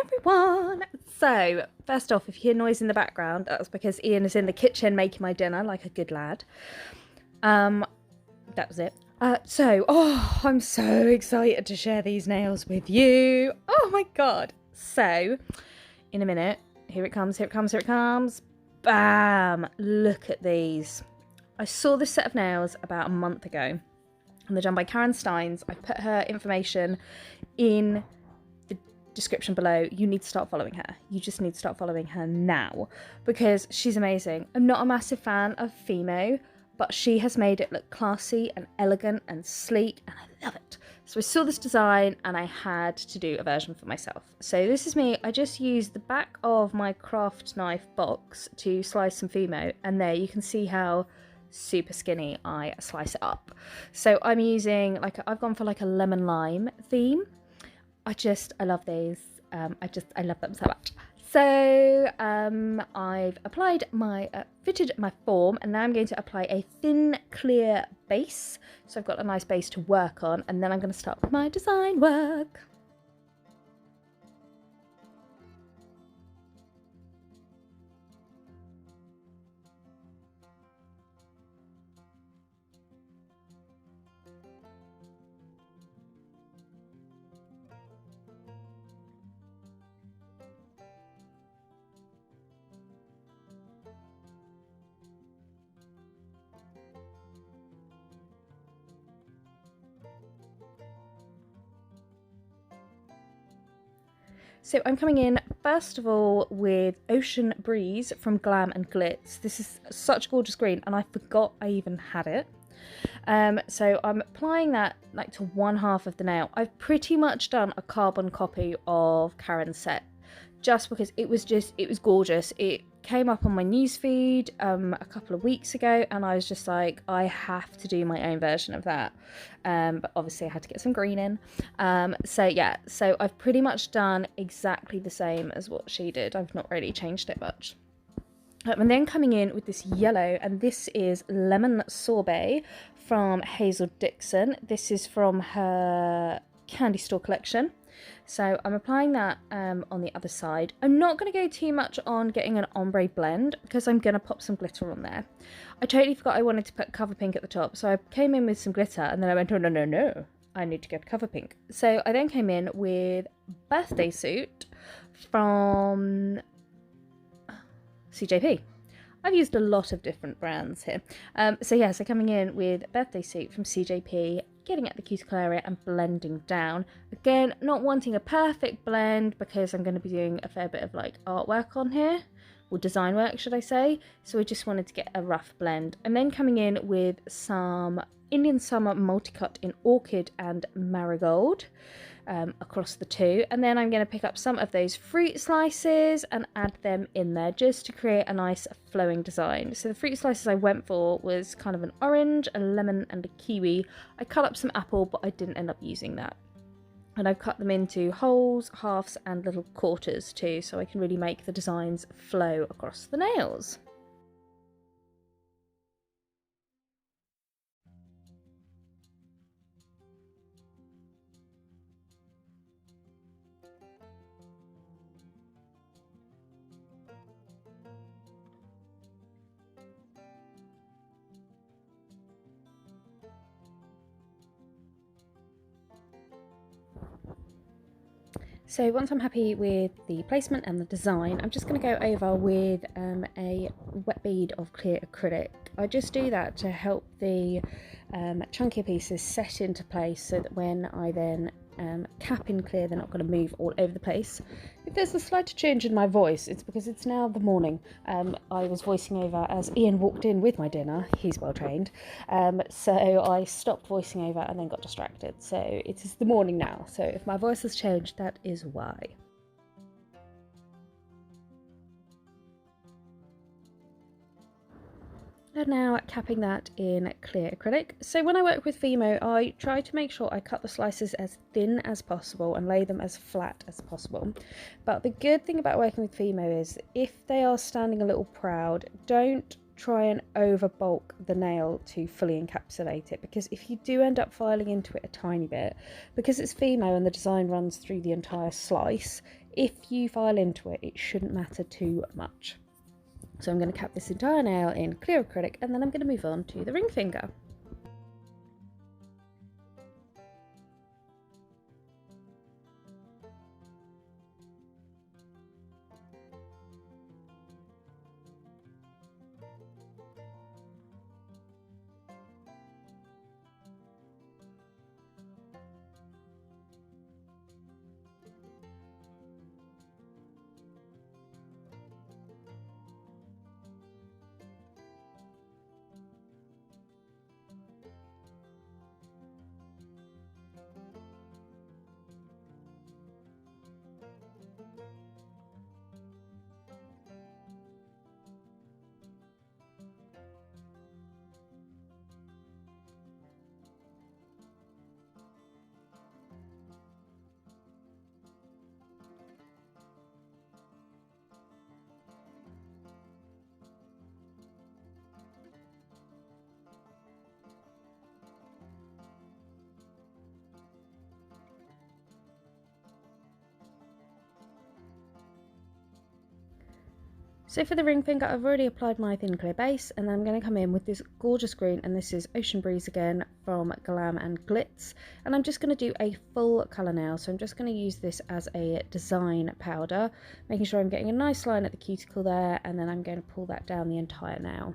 everyone! So, first off, if you hear noise in the background, that's because Ian is in the kitchen making my dinner like a good lad. That was it. I'm so excited to share these nails with you. Oh my god. So, in a minute, here it comes, here it comes, here it comes. Bam! Look at these. I saw this set of nails about a month ago, and they're done by Stynes. I've put her information in the description below. You need to start following her. You just need to start following her now because she's amazing. I'm not a massive fan of Fimo, but she has made it look classy and elegant and sleek, and I love it. So I saw this design and I had to do a version for myself. So this is me. I just used the back of my craft knife box to slice some Fimo, and there you can see how super skinny I slice it up. So I'm using I've gone for like a lemon lime theme. I love these. I love them so much. So I've applied fitted my form, and now I'm going to apply a thin clear base. So I've got a nice base to work on, and then I'm going to start with my design work. So I'm coming in first of all with Ocean Breeze from Glam and Glitz. This is such a gorgeous green, and I forgot I even had it. So I'm applying that to one half of the nail. I've pretty much done a carbon copy of Karen's set, just because it was gorgeous. It came up on my newsfeed a couple of weeks ago, and I was just like, I have to do my own version of that. But obviously I had to get some green in. So I've pretty much done exactly the same as what she did. I've not really changed it much. And then coming in with this yellow, and this is Lemon Sorbet from Hazel Dixon. This is from her Candy Store collection. So I'm applying that on the other side. I'm not going to go too much on getting an ombre blend because I'm going to pop some glitter on there. I totally forgot I wanted to put cover pink at the top, so I came in with some glitter, and then I went, oh no, I need to get cover pink. So I then came in with Birthday Suit from CJP. I've used a lot of different brands here. So coming in with Birthday Suit from CJP, getting at the cuticle area and blending down. Again, not wanting a perfect blend because I'm going to be doing a fair bit of artwork on here, or design work should I say, so I just wanted to get a rough blend. And then coming in with some Indian Summer multi-cut in Orchid and Marigold across the two, and then I'm going to pick up some of those fruit slices and add them in there just to create a nice flowing design. So the fruit slices I went for was kind of an orange, a lemon and a kiwi. I cut up some apple, but I didn't end up using that. And I've cut them into wholes, halves and little quarters too, so I can really make the designs flow across the nails. So once I'm happy with the placement and the design, I'm just going to go over with a wet bead of clear acrylic. I just do that to help the chunkier pieces set into place, so that when I then cap in clear, they're not going to move all over the place. If there's a slight change in my voice, it's because it's now the morning. I was voicing over as Ian walked in with my dinner. He's well trained. So I stopped voicing over and then got distracted. So it is the morning now. So if my voice has changed, that is why. And now capping that in clear acrylic. So when I work with Fimo, I try to make sure I cut the slices as thin as possible and lay them as flat as possible. But the good thing about working with Fimo is if they are standing a little proud, don't try and over bulk the nail to fully encapsulate it, because if you do end up filing into it a tiny bit, because it's Fimo and the design runs through the entire slice, if you file into it, it shouldn't matter too much. So I'm going to cap this entire nail in clear acrylic, and then I'm going to move on to the ring finger. So for the ring finger, I've already applied my thin clear base, and then I'm going to come in with this gorgeous green, and this is Ocean Breeze again from Glam and Glitz, and I'm just going to do a full colour nail. So I'm just going to use this as a design powder, making sure I'm getting a nice line at the cuticle there, and then I'm going to pull that down the entire nail.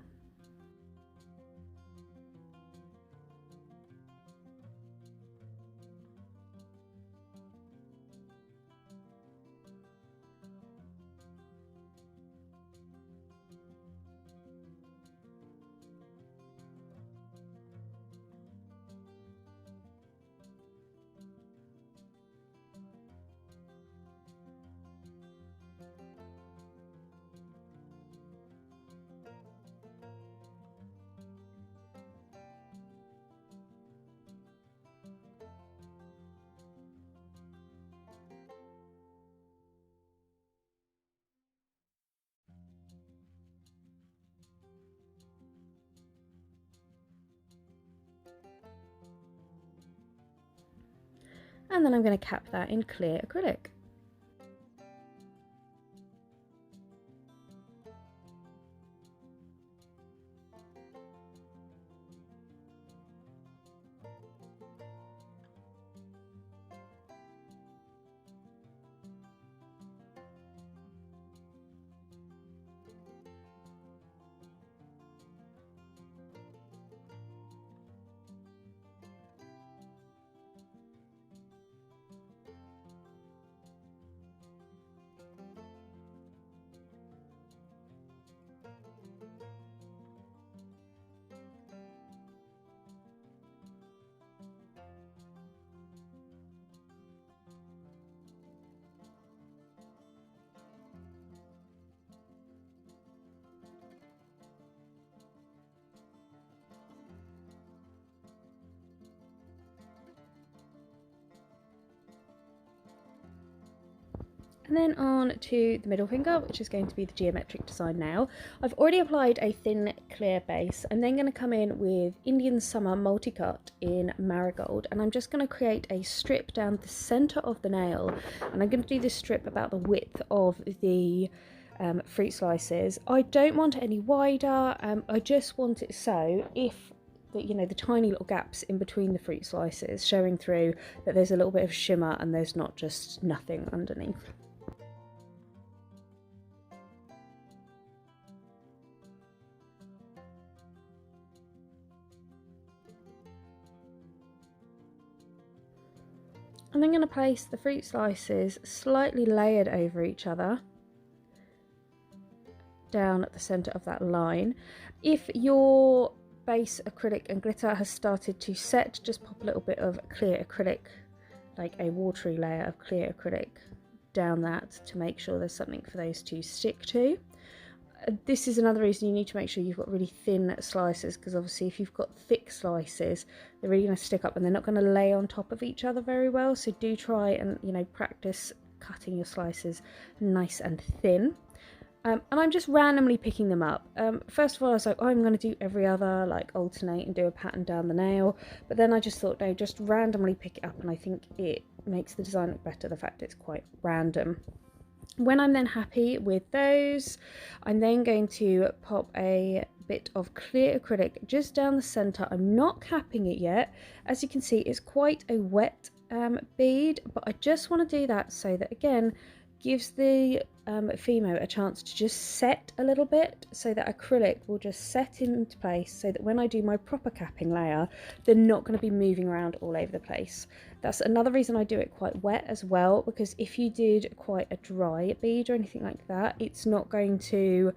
And then I'm going to cap that in clear acrylic. And then on to the middle finger, which is going to be the geometric design nail. I've already applied a thin clear base. I'm then going to come in with Indian Summer Multicut in Marigold, and I'm just going to create a strip down the centre of the nail, and I'm going to do this strip about the width of the fruit slices. I don't want it any wider, I just want it so if the tiny little gaps in between the fruit slices showing through, that there's a little bit of shimmer and there's not just nothing underneath. I'm then going to place the fruit slices slightly layered over each other down at the centre of that line. If your base acrylic and glitter has started to set, just pop a little bit of clear acrylic, like a watery layer of clear acrylic down that to make sure there's something for those to stick to. This is another reason you need to make sure you've got really thin slices, because obviously if you've got thick slices, they're really going to stick up and they're not going to lay on top of each other very well. So do try and practice cutting your slices nice and thin. And I'm just randomly picking them up. First of all, I was like, oh, I'm going to do every other, like alternate and do a pattern down the nail. But then I just thought, no, just randomly pick it up, and I think it makes the design look better, the fact it's quite random. When I'm then happy with those, I'm then going to pop a bit of clear acrylic just down the center. I'm not capping it yet. As you can see, it's quite a wet bead, but I just want to do that so that, again, gives the Fimo a chance to just set a little bit, so that acrylic will just set into place, so that when I do my proper capping layer, they're not going to be moving around all over the place. That's another reason I do it quite wet as well, because if you did quite a dry bead or anything like that, it's not going to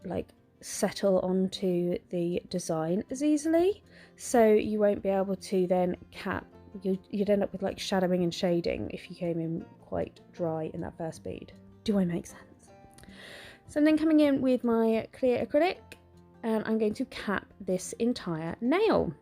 like settle onto the design as easily, so you won't be able to then cap. You'd end up with like shadowing and shading if you came in quite dry in that first bead. Do I make sense? So I'm then coming in with my clear acrylic, and I'm going to cap this entire nail.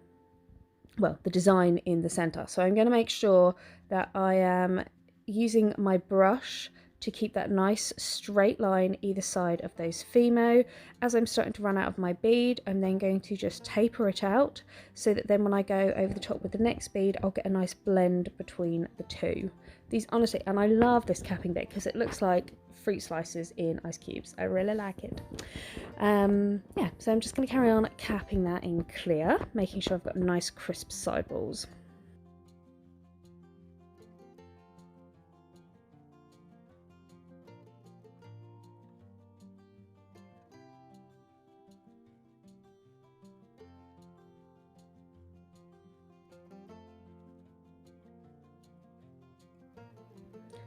Well, the design in the center. So I'm going to make sure that I am using my brush to keep that nice straight line either side of those Fimo. As I'm starting to run out of my bead, I'm then going to just taper it out, so that then when I go over the top with the next bead, I'll get a nice blend between the two. These, honestly, and I love this capping bit because it looks like fruit slices in ice cubes. I really like it. Yeah, so I'm just going to carry on capping that in clear, making sure I've got nice crisp sidewalls.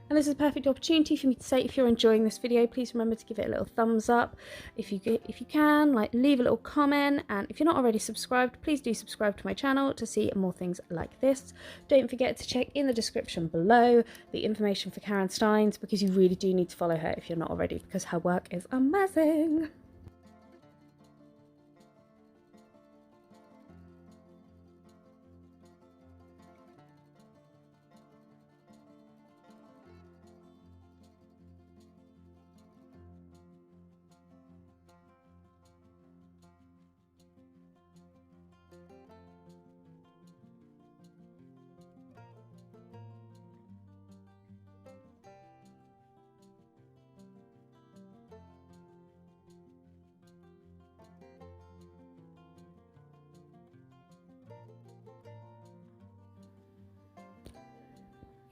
And this is a perfect opportunity for me to say, if you're enjoying this video, please remember to give it a little thumbs up. If you can, like, leave a little comment, and if you're not already subscribed, please do subscribe to my channel to see more things like this. Don't forget to check in the description below the information for Karen Stynes, because you really do need to follow her if you're not already, because her work is amazing.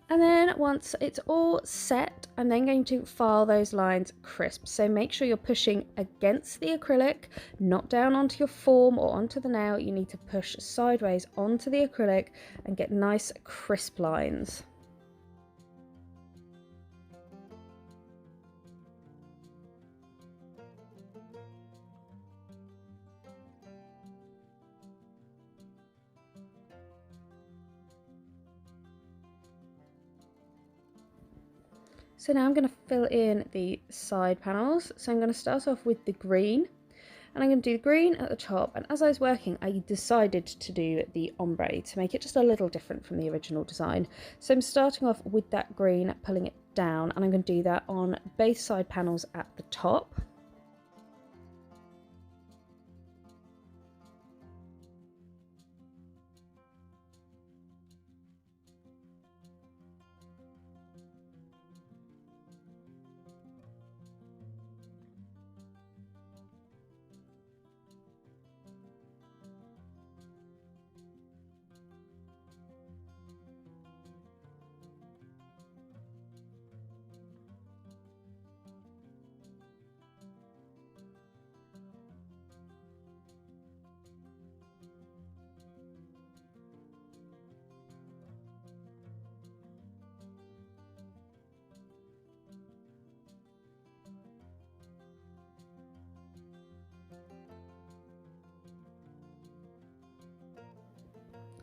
And then once it's all set, I'm then going to file those lines crisp. So make sure you're pushing against the acrylic, not down onto your form or onto the nail. You need to push sideways onto the acrylic and get nice crisp lines. So now I'm going to fill in the side panels. So I'm going to start off with the green, and I'm going to do the green at the top. And as I was working, I decided to do the ombre to make it just a little different from the original design. So I'm starting off with that green, pulling it down, and I'm going to do that on both side panels at the top.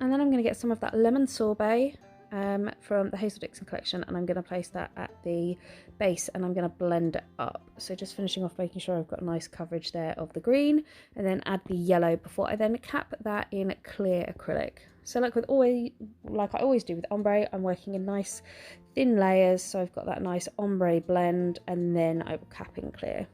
And then I'm going to get some of that lemon sorbet from the Hazel Dixon collection, and I'm going to place that at the base, and I'm going to blend it up. So just finishing off, making sure I've got a nice coverage there of the green, and then add the yellow before I then cap that in clear acrylic. So like I always do with ombre, I'm working in nice thin layers, so I've got that nice ombre blend, and then I will cap in clear.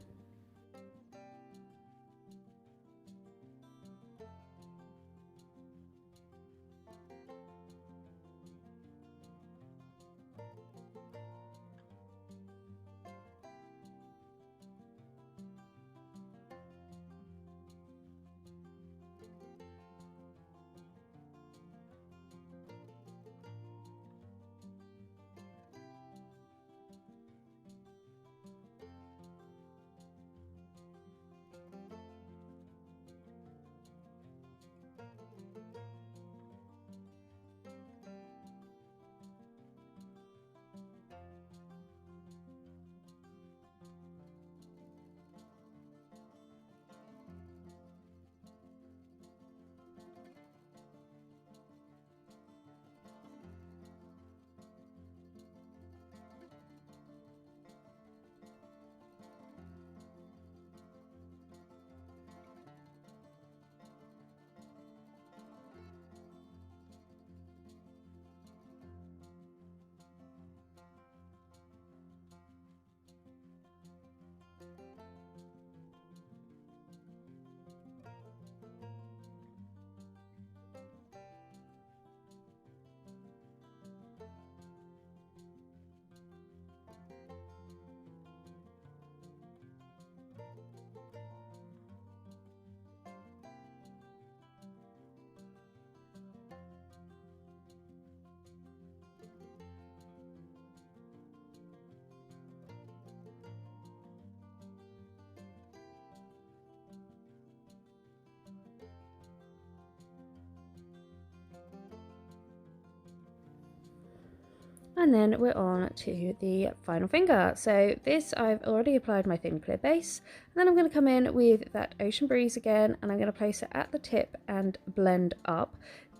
And then we're on to the final finger. So this, I've already applied my thin clear base, and then I'm going to come in with that Ocean Breeze again, and I'm going to place it at the tip and blend up.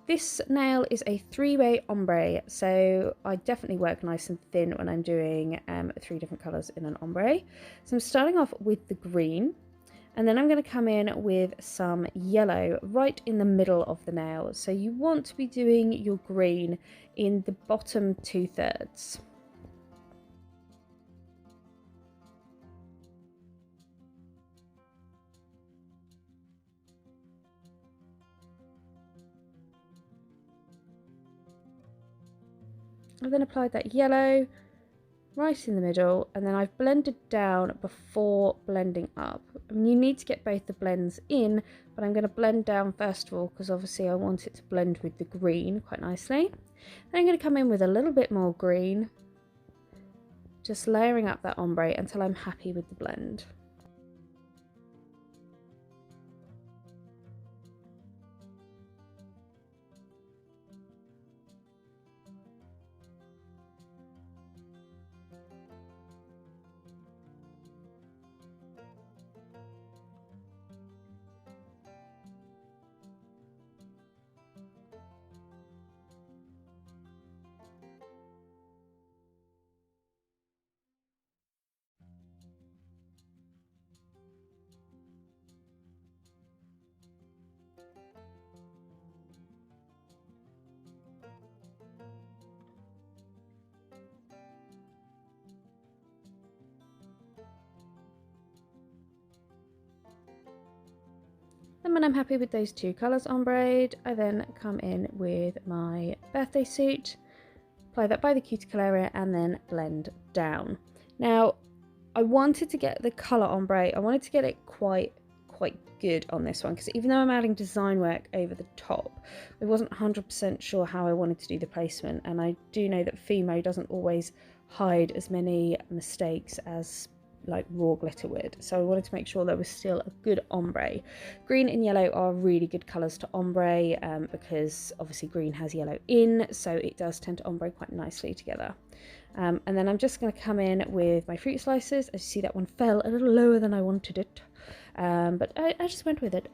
This nail is a 3-way ombre, so I definitely work nice and thin when I'm doing 3 different colours in an ombre. So I'm starting off with the green, and then I'm going to come in with some yellow right in the middle of the nail. So you want to be doing your green in the bottom 2/3. I've then applied that yellow right in the middle, and then I've blended down before blending up. I mean, you need to get both the blends in, but I'm going to blend down first of all because obviously I want it to blend with the green quite nicely. Then I'm going to come in with a little bit more green, just layering up that ombre until I'm happy with the blend. And when I'm happy with those 2 colours ombreed, I then come in with my birthday suit, apply that by the cuticle area, and then blend down. Now, I wanted to get the colour ombre, I wanted to get it quite good on this one, because even though I'm adding design work over the top, I wasn't 100% sure how I wanted to do the placement, and I do know that Fimo doesn't always hide as many mistakes as like raw glitter would, so I wanted to make sure there was still a good ombre. Green and yellow are really good colours to ombre because obviously green has yellow in, so it does tend to ombre quite nicely together. And then I'm just going to come in with my fruit slices. As you see, that one fell a little lower than I wanted it, but I just went with it.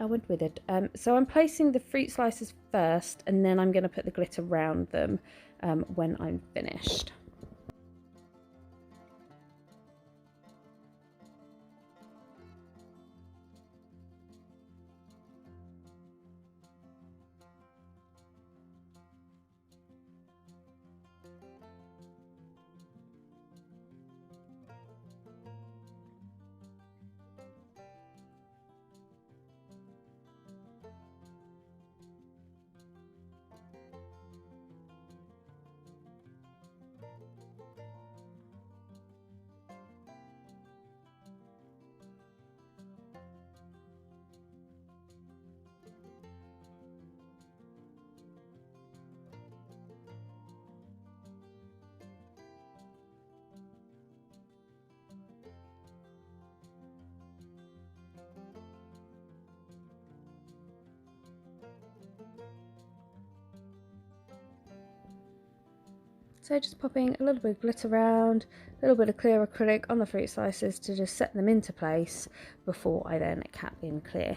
So I'm placing the fruit slices first, and then I'm going to put the glitter around them when I'm finished. So just popping a little bit of glitter around, a little bit of clear acrylic on the fruit slices to just set them into place before I then cap in clear.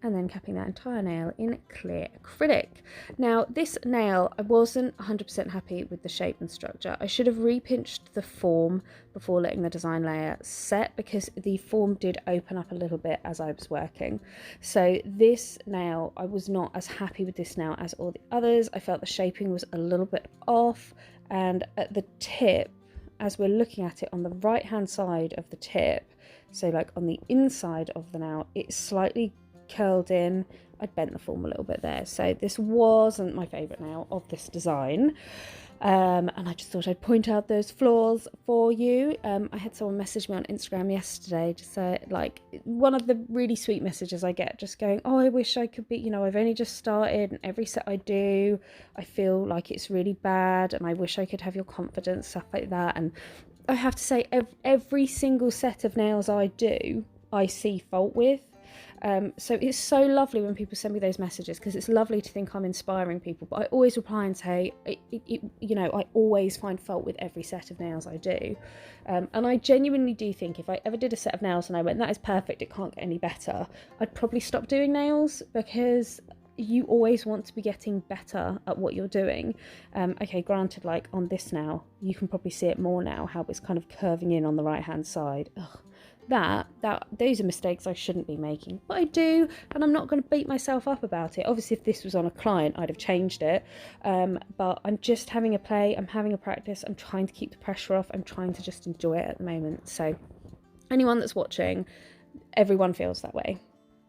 And then capping that entire nail in clear acrylic. Now this nail, I wasn't 100% happy with the shape and structure. I should have repinched the form before letting the design layer set, because the form did open up a little bit as I was working. So this nail, I was not as happy with this nail as all the others. I felt the shaping was a little bit off, and at the tip, as we're looking at it on the right hand side of the tip, so like on the inside of the nail, it's slightly curled in I'd bent the form a little bit there. So this wasn't my favourite nail of this design. And I just thought I'd point out those flaws for you. I had someone message me on Instagram yesterday, just like one of the really sweet messages I get, just going, oh, I wish I could be, you know, I've only just started and every set I do, I feel like it's really bad and I wish I could have your confidence, stuff like that. And I have to say, every single set of nails I do, I see fault with. So it's so lovely when people send me those messages, because it's lovely to think I'm inspiring people, but I always reply and say, you know, I always find fault with every set of nails I do. And I genuinely do think if I ever did a set of nails and I went, that is perfect, it can't get any better, I'd probably stop doing nails, because you always want to be getting better at what you're doing. Okay, granted, like on this now, you can probably see it more now, how it's kind of curving in on the right hand side. Ugh. Those are mistakes I shouldn't be making, but I do, and I'm not going to beat myself up about it. Obviously, if this was on a client, I'd have changed it, but I'm just having a play, I'm having a practice, I'm trying to keep the pressure off, I'm trying to just enjoy it at the moment. So anyone that's watching, everyone feels that way.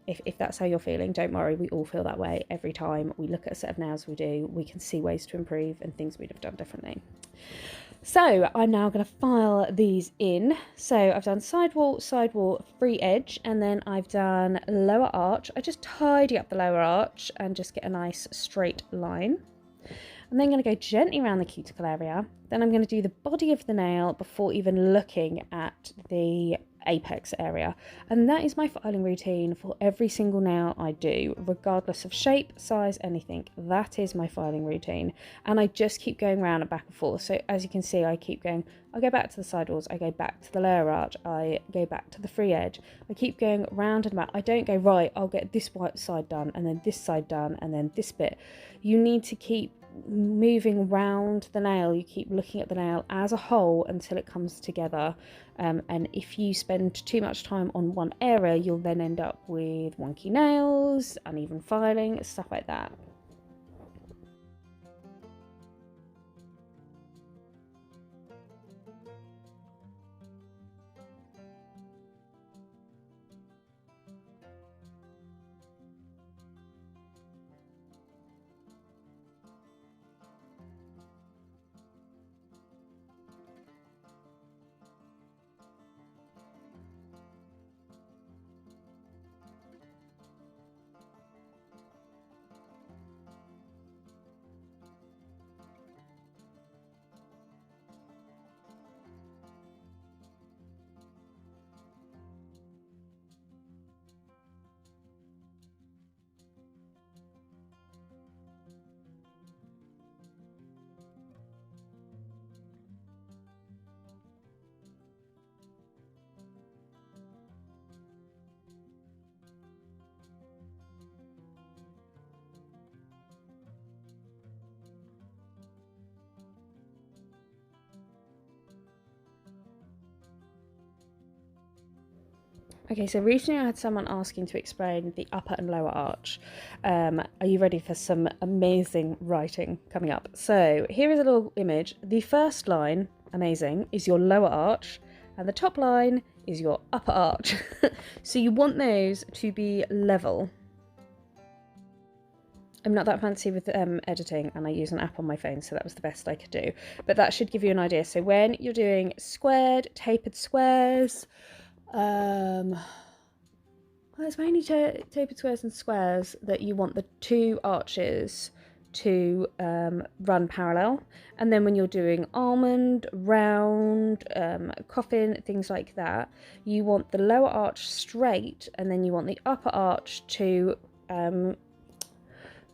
If that's how you're feeling, don't worry, we all feel that way every time we look at a set of nails we do. We can see ways to improve and things we'd have done differently. So I'm now going to file these in. So I've done sidewall, free edge, and then I've done lower arch. I just tidy up the lower arch and just get a nice straight line. I'm then going to go gently around the cuticle area. Then I'm going to do the body of the nail before even looking at the apex area, and that is my filing routine for every single nail I do, regardless of shape, size, anything. That is my filing routine, and I just keep going around and back and forth. So as you can see, I keep going, I go back to the sidewalls, I go back to the lower arch, I go back to the free edge, I keep going round and back. I don't go, right, I'll get this white side done and then this side done and then this bit. You need to keep moving round the nail, you keep looking at the nail as a whole until it comes together, and if you spend too much time on one area, you'll then end up with wonky nails, uneven filing, stuff like that. Okay, so recently I had someone asking to explain the upper and lower arch. Are you ready for some amazing writing coming up? So here is a little image. The first line, amazing, is your lower arch, and the top line is your upper arch. So you want those to be level. I'm not that fancy with editing, and I use an app on my phone, so that was the best I could do. But that should give you an idea. So when you're doing squared, tapered squares, well, it's mainly tapered squares and squares that you want the two arches to run parallel. And then when you're doing almond, round, coffin, things like that, you want the lower arch straight, and then you want the upper arch to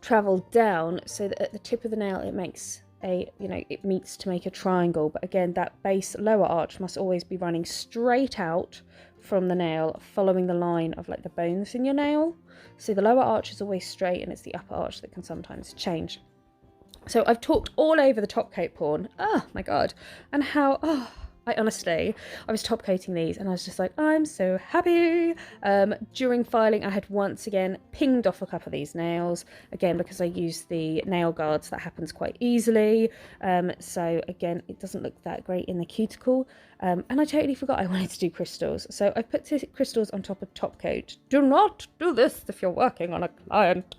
travel down, so that at the tip of the nail it makes a, it meets to make a triangle. But again, that base lower arch must always be running straight out from the nail, following the line of like the bones in your nail. So the lower arch is always straight, and it's the upper arch that can sometimes change. So I've talked all over the top coat porn, oh my god, and how I was top coating these and I was just like, I'm so happy. During filing, I had once again pinged off a couple of these nails, again because I use the nail guards. That happens quite easily, so again it doesn't look that great in the cuticle, and I totally forgot I wanted to do crystals, so I put crystals on top of top coat. Do not do this if you're working on a client.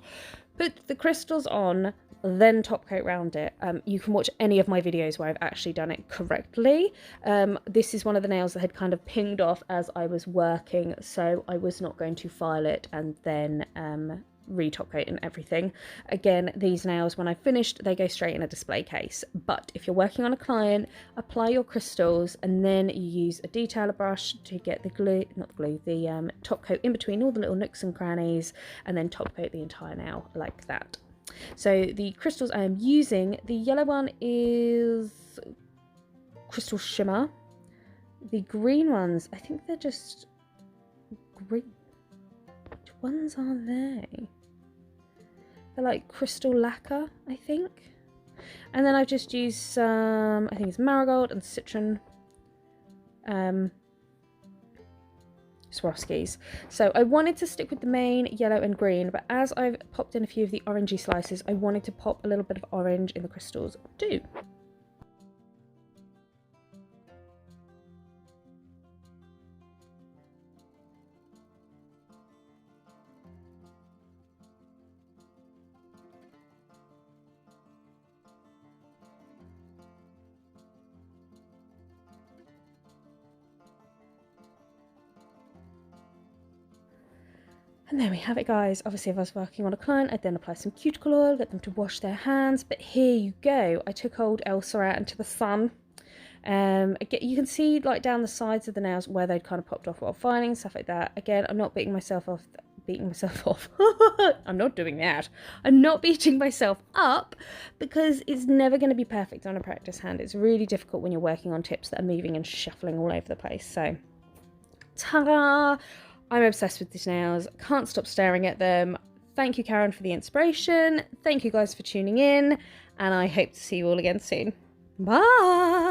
Put the crystals on, then top coat round it. You can watch any of my videos where I've actually done it correctly. This is one of the nails that had kind of pinged off as I was working, so I was not going to file it and then re-top coat and everything. Again, these nails, when I finished, they go straight in a display case. But if you're working on a client, apply your crystals and then you use a detailer brush to get the glue, not the glue, the top coat in between all the little nooks and crannies, and then top coat the entire nail like that. So the crystals I am using, the yellow one is Crystal Shimmer. The green ones, I think they're just green. Which ones are they? They're like Crystal Lacquer, I think. And then I've just used some, I think it's Marigold and Citron Swarovskis. So I wanted to stick with the main yellow and green, but as I've popped in a few of the orangey slices, I wanted to pop a little bit of orange in the crystals too. And there we have it, guys. Obviously, if I was working on a client, I'd then apply some cuticle oil, get them to wash their hands. But here you go. I took old Elsa out into the sun. Again, you can see like down the sides of the nails where they'd kind of popped off while filing, stuff like that. Again, I'm not beating myself off. I'm not doing that. I'm not beating myself up because it's never going to be perfect on a practice hand. It's really difficult when you're working on tips that are moving and shuffling all over the place. So, ta-da! I'm obsessed with these nails. Can't stop staring at them. Thank you, Karen, for the inspiration. Thank you guys for tuning in, and I hope to see you all again soon. Bye!